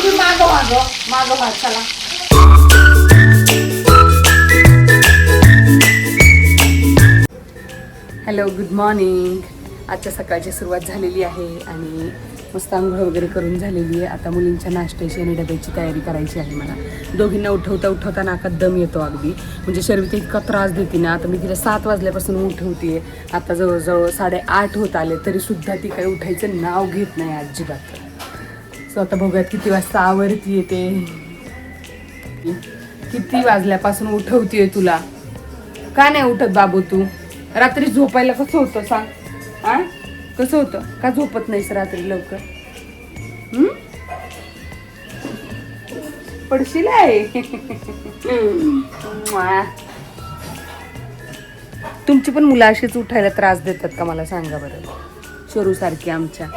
तुम्ही मागं व्हा चला. Hello, good morning. आजच्या सकाळची सुरुवात झालेली आहे आणि मस्त आंघोळ वगैरे करून झालेली आहे. आता मुलींच्या नाश्त्याची आणि डब्याची तयारी करायची आहे मला. दोघींना उठवता नाकात दम येतो अगदी. म्हणजे शर्विता इतका त्रास देते ना. आता मी तिला 7 वाजल्यापासून उठवते. आता जवळजवळ 8:30 होत आले तरीसुद्धा ती काही उठायचं नाव घेत नाही अजिबात. सो आता बघूयात किती वाजता आवरती येते. किती वाजल्यापासून उठवतीये तुला. का नाही उठत बाबू तू? रात्री झोपायला कसं होतं सांग? आ कसं होतं? का झोपत नाहीस रात्री लवकर? पडशील आहे. तुमची पण मुलं अशीच उठायला त्रास देतात का मला सांगा बरं? शरू सारखी आमच्या.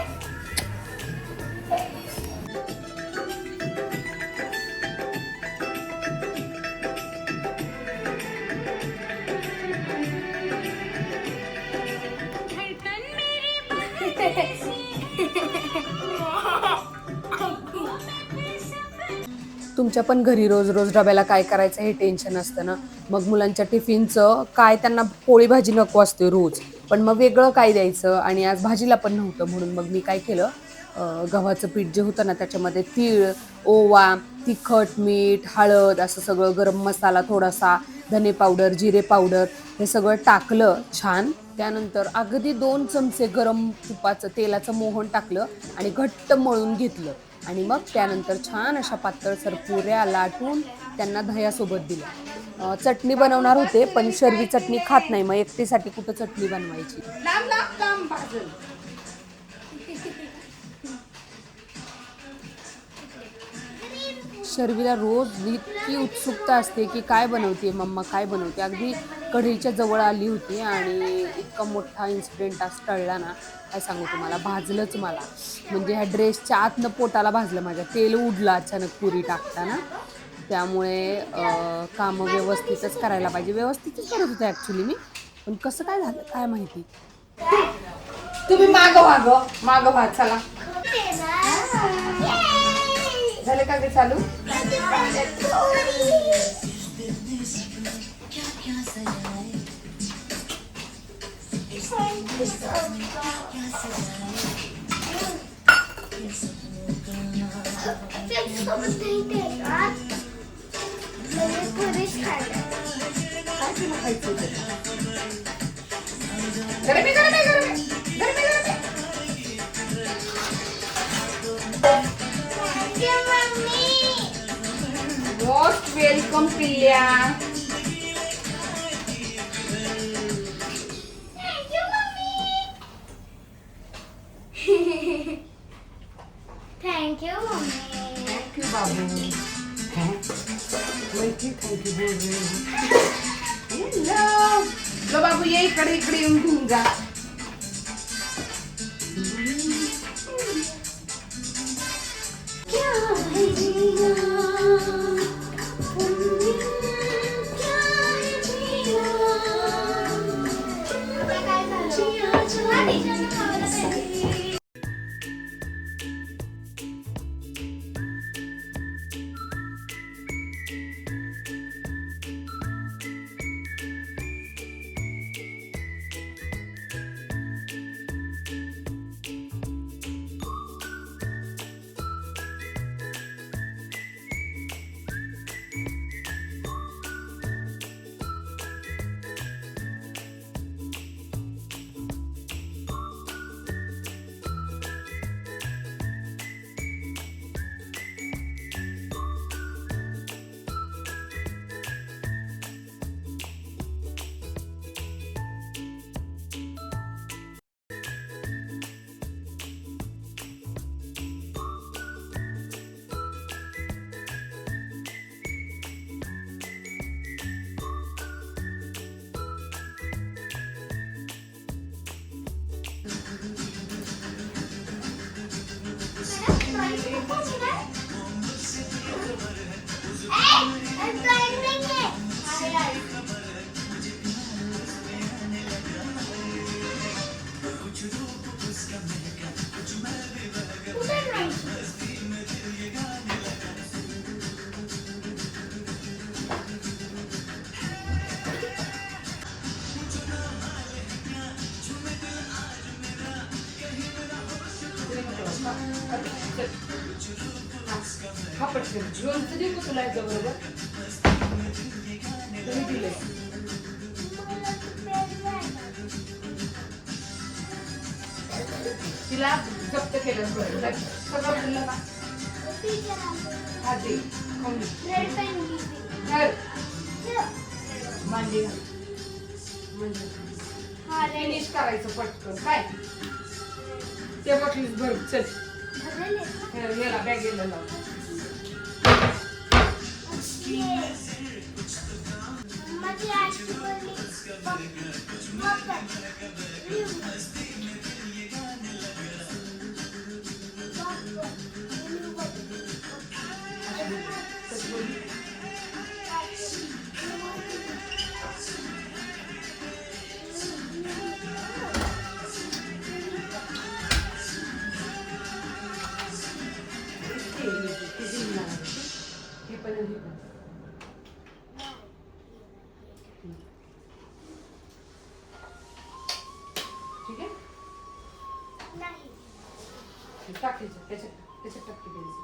तुमच्या पण घरी रोज रोज डब्याला काय करायचं हे टेन्शन असतं ना. मग मुलांच्या टिफिनचं काय, त्यांना पोळी भाजी नको असते रोज, पण मग वेगळं काय द्यायचं. आणि आज भाजीला पण नव्हतं म्हणून मग मी काय केलं, गव्हाचं पीठ जे होतं ना त्याच्यामध्ये तीळ, ओवा, तिखट, मीठ, हळद असं सगळं, गरम मसाला थोडासा, धने पावडर, जिरे पावडर हे सगळं टाकलं छान. त्यानंतर अगदी 2 चमचे गरम तेलाचं मोहन टाकलं आणि घट्ट मळून घेतलं. आणि मग त्यानंतर छान अशा पातळसर पुऱ्या लाटून त्यांना दह्यासोबत दिल्या. चटणी बनवणार होते पण शर्वी चटणी खात नाही, मग एकटीसाठी कुठं चटणी बनवायची. शर्वीला रोज इतकी उत्सुकता असते की काय बनवते मम्मा, काय बनवते. अगदी कढईच्या जवळ आली होती आणि इतका मोठा इन्सिडेंट आज टळला ना, काय सांगू तुम्हाला. भाजलंच मला, म्हणजे ह्या ड्रेसच्या आतनं पोटाला भाजलं माझ्या. तेल उडलं अचानक पुरी टाकताना. त्यामुळे कामं व्यवस्थितच करायला पाहिजे. व्यवस्थितच करत होते ॲक्च्युली मी, पण कसं काय झालं काय माहिती. तुम्ही मागं व्हा चला. झालं का ग चालू? मोस्ट वेलकम पिल्ल्या. Thank you mummy. Thank you बाबू. थैंक यू बोल रही हूँ. लो बाबू ये इकडे येऊन घेऊन जा. हा पटकन लोणचं देऊ का तुला याच्याबरोबर? तुम्ही दिलंय. तिला जप्त केलं सगळं बोललं का? हा दे खाऊन मांडी फिनिश करायचं पटकन काय ते बघलीस भर चल याला बॅगेला लाव. हे पण ठीक आहे टाकायचं त्याच्यात टाकी द्यायचं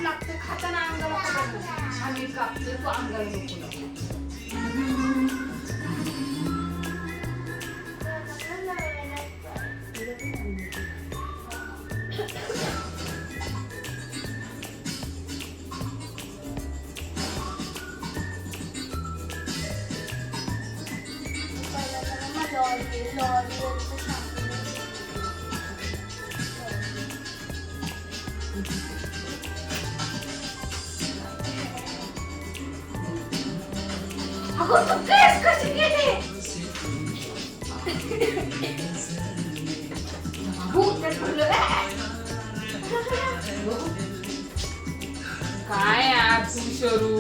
लागतं खाताना अंगाला आम्ही कापतो तो अंगाला नको लागतो. काय तू शरू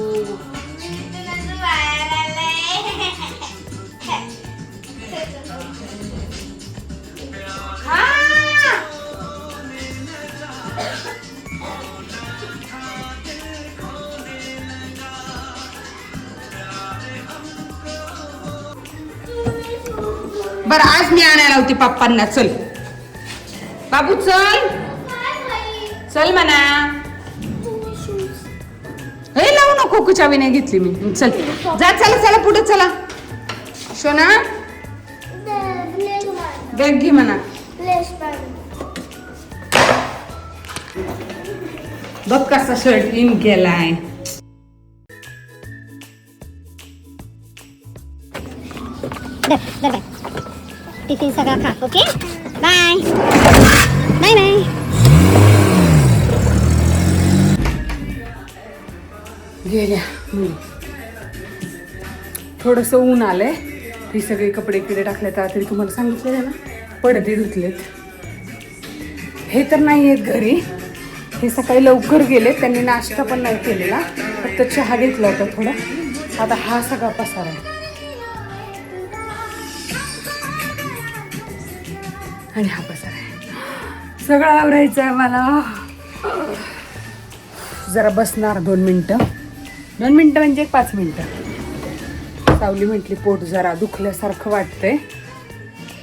बरं आज मी आणायला होती पप्पांना. चल बाबू चल चल म्हणा. हे लावू नको चावी नाही घेतली मी. चल जा चला चला पुढे चला. शोना बॅग घे म्हणा. बघ कसा शर्ट इन केलाय. टिफिन सगळा खा. Okay bye bye bye. गेल्या थोडंसं ऊन आलंय. ही सगळे कपडे किडे टाकले तरी तुम्हाला सांगितलेलं ना पडदे धुतलेत. हे तर नाही आहेत घरी. हे सकाळी लवकर गेले. त्यांनी नाश्ता पण नाही केलेला फक्त चहा घेतला होता थोडा. आता हा सगळा पसारा आहे आणि हा पसारा आहे. सगळं आवरायचं आहे मला. जरा बसणार 2 मिनटं म्हणजे 5 मिनटं. सावली म्हटली पोट जरा दुखल्यासारखं वाटतंय,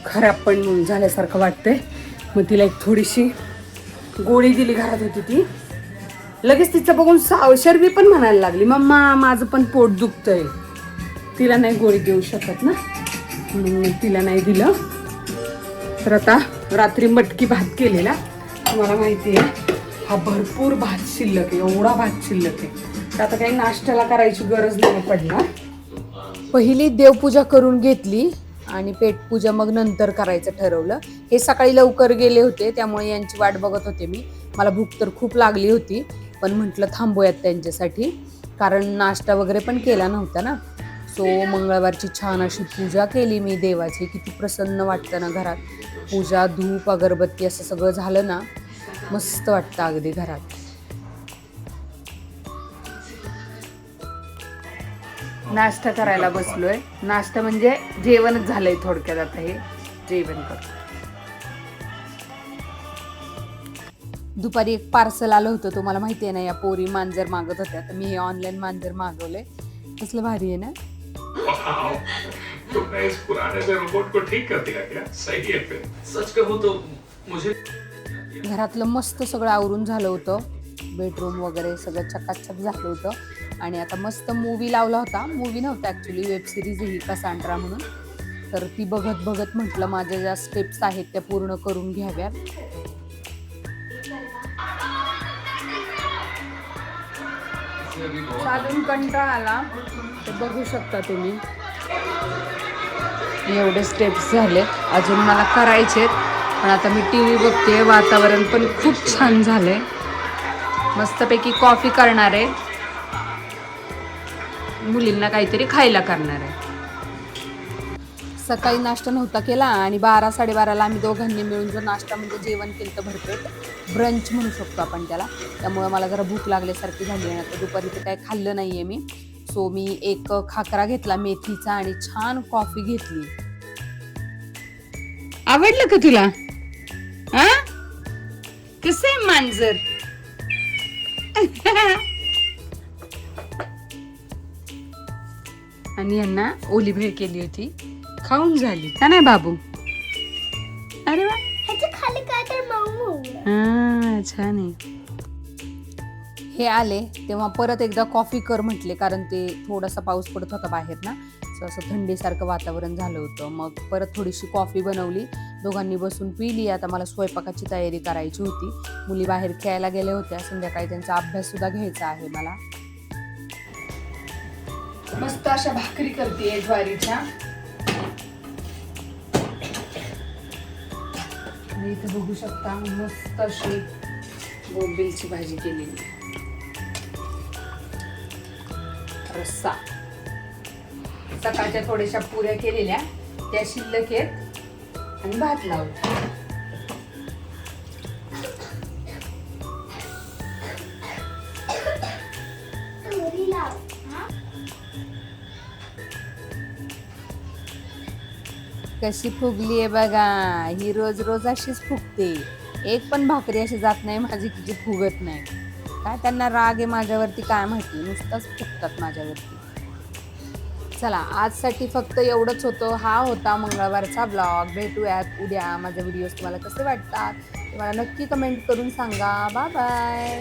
खराब पण झाल्यासारखं वाटतंय. मग तिला एक थोडीशी गोळी दिली. घरात होती ती. लगेच तिचं बघून शर्वी पण म्हणायला लागली मम्मा माझं पण पोट दुखतंय. तिला नाही गोळी देऊ शकत ना म्हणून तिला नाही दिलं. तर आता रात्री मटकी भात केलेला तुम्हाला माहिती आहे. हा भरपूर भात शिल्लक आहे. एवढा भात शिल्लक आहे तर आता काही नाश्त्याला करायची गरज नाही पडणार. पहिली देवपूजा करून घेतली आणि पेटपूजा मग नंतर करायचं ठरवलं. हे सकाळी लवकर गेले होते त्यामुळे यांची वाट बघत होते मी. मला भूक तर खूप लागली होती पण म्हटलं थांबूयात त्यांच्यासाठी कारण नाश्ता वगैरे पण केला नव्हता ना. सो मंगळवारची छान अशी पूजा केली मी देवाची. किती प्रसन्न वाटतं ना घरात. पूजा, धूप, अगरबत्ती असं सगळं झालं ना, मस्त वाटतं अगदी घरात. नाश्ता करायला बसलोय. नाश्ता म्हणजे जेवणच झालंय थोडक्यात. आता हे जेवण करतो. दुपारी एक पार्सल आलं होतं, तुम्हाला माहिती आहे ना, या पोरी मांजर मागत होत्या, तर मी हे ऑनलाईन मांजर मागवले. कसलं भारी आहे ना. तो मैं इस पुराने से रोबोट को ठीक कर दिया क्या? सही है फिर. सच कहूँ तो मुझे घरातलं मस्त सगळं आवरून झालं होतं. बेडरूम वगैरे सगळं चकाचक झालं होतं आणि आता मस्त मूवी लावला होता. मूवी नव्हता ॲक्च्युली, वेब सिरीज ही कसांड्रा म्हणून. तर ती बघत बघत म्हटलं माझ्या ज्या स्टेप्स आहेत त्या पूर्ण करून घ्याव्यात. चालून कंटाळा आला तर बघू शकता तुम्ही. एवढे स्टेप्स झाले, अजून मला करायचे. पण आता मी टीव्ही बघते. वातावरण पण खूप छान झालंय. मस्तपैकी कॉफी करणार आहे. मुलींना काहीतरी खायला करणार आहे. सकाळी नाश्ता नव्हता केला आणि 12-12:30ला आम्ही दोघांनी मिळून जो नाश्ता म्हणजे जेवण केलं तर भरपेट ब्रंच म्हणू शकतो आपण त्याला. त्यामुळे मला जरा भूक लागल्यासारखी झाली आहे. आता दुपारी तर काय खाल्लं नाही आहे मी. सो मी एक खाकरा घेतला मेथीचा आणि छान कॉफी घेतली. आवडलं का तुला? कसं आहे मांजर? आणि यांना ओली भेळ केली होती, खाऊन झाली का नाही बाबू? अरे वा, खाली काय तर मऊ छान आहे. हे आले तेव्हा परत एकदा कॉफी कर म्हटले, कारण ते थोडासा पाऊस पडत होता बाहेर ना, असं थंडीसारखं वातावरण झालं होतं. मग परत थोडीशी कॉफी बनवली, दोघांनी बसून पिली. आता मला स्वयंपाकाची तयारी करायची होती. मुली बाहेर खेळायला गेल्या होत्या. संध्याकाळी त्यांचा अभ्यास सुद्धा घ्यायचा आहे मला. मस्त अशा भाकरी करते ज्वारीच्या. आणि इथे बघू शकता मस्त अशी बोंबिलची भाजी केलेली. रस्सा. सकाळच्या थोड्याशा पुऱ्या केलेल्या त्या शिल्लक आहेत आणि भात लावला. कशी फुगली आहे बघा. ही रोज रोज अशीच फुगते. एक पण भाकरी अशी जात नाही माझी की जी फुगत नाही. काय त्यांना राग आहे माझ्यावरती काय माहिती, नुसताच फुगतात माझ्यावरती. चला आजसाठी फक्त एवढंच होतं. हा होता मंगळवारचा ब्लॉग. भेटूयात उद्या. माझे व्हिडिओज तुम्हाला कसे वाटतात ते मला नक्की कमेंट करून सांगा. Bye bye.